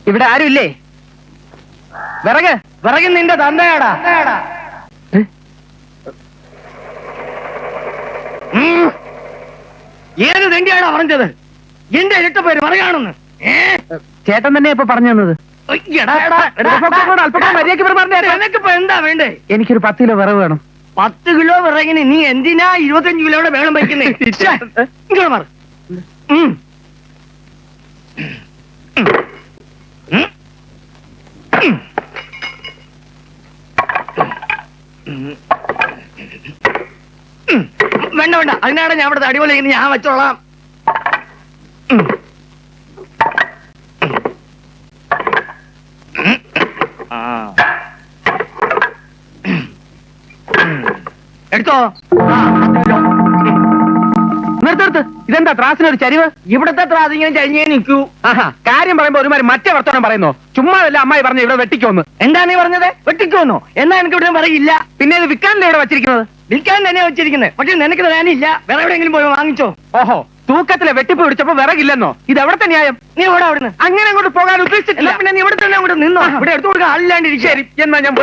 ഇവിടെ ആരുമില്ലേ? വിറക് നിന്റെ തന്തയാടാ. ഏത് തെണ്ടിയാടാ പറഞ്ഞത്? എന്റെ ഇരട്ട പേര് വിറകാണെന്ന്. ചേട്ടൻ തന്നെ ഇപ്പൊ പറഞ്ഞു തന്നത്. എനിക്കിപ്പോ എന്താ വേണ്ടേ? എനിക്കൊരു 10 കിലോ വിറക് വേണം. 10 കിലോ വിറകിന് നീ എന്തിനാ 25 കിലോയുടെ വേളം വയ്ക്കുന്നേ? വേണ്ട വേണ്ട, അതിനാണ് ഞാൻ ഇവിടെ അടിപൊളി ഞാൻ വെച്ചോളാം. എടുത്തോ. നിർത്ത്. ഇതെന്താ ത്രാസിനൊരു ചരിവ്? ഇവിടത്തെ ത്രാസ് ഇങ്ങനെ ചരിഞ്ഞേ നിൽക്കൂ. ആഹാ, കാര്യം പറയുമ്പോ ഒരുമാതിരി മറ്റേ വർത്തമാനം പറയുന്നോ? ചുമ്മാതല്ല അമ്മായി പറഞ്ഞു ഇവിടെ വെട്ടിക്കോന്ന്. എന്താ നീ പറഞ്ഞത്? വെട്ടിക്കോന്നോ? എന്നാ എനിക്ക് ഇവിടെ പറയില്ല. പിന്നെ ഇത് വിൽക്കാനല്ലേ ഇവിടെ വെച്ചിരിക്കുന്നത്? വിൽക്കാൻ തന്നെയാ വെച്ചിരിക്കുന്നത്. പക്ഷെ നിനക്ക് തരാനില്ല. വേറെ എവിടെയെങ്കിലും പോയി വാങ്ങിച്ചോ. ഓഹോ, തൂക്കത്തിലെ വെട്ടിപ്പ് പിടിച്ചപ്പോ വിറകില്ലെന്നോ? ഇത് എവിടത്തെ ന്യായം? നീ ഇവിടെ അവിടുന്ന് അങ്ങനെ അങ്ങോട്ട് പോകാൻ ഉദ്ദേശിച്ചിട്ടില്ല. പിന്നെ നീ ഇവിടെ തന്നെ അങ്ങോട്ട് നിന്നോ. ഇവിടെ എടുത്തു കൊടുക്കാൻ ആളില്ലാണ്ടിരിക്കും. എന്നാ ഞാൻ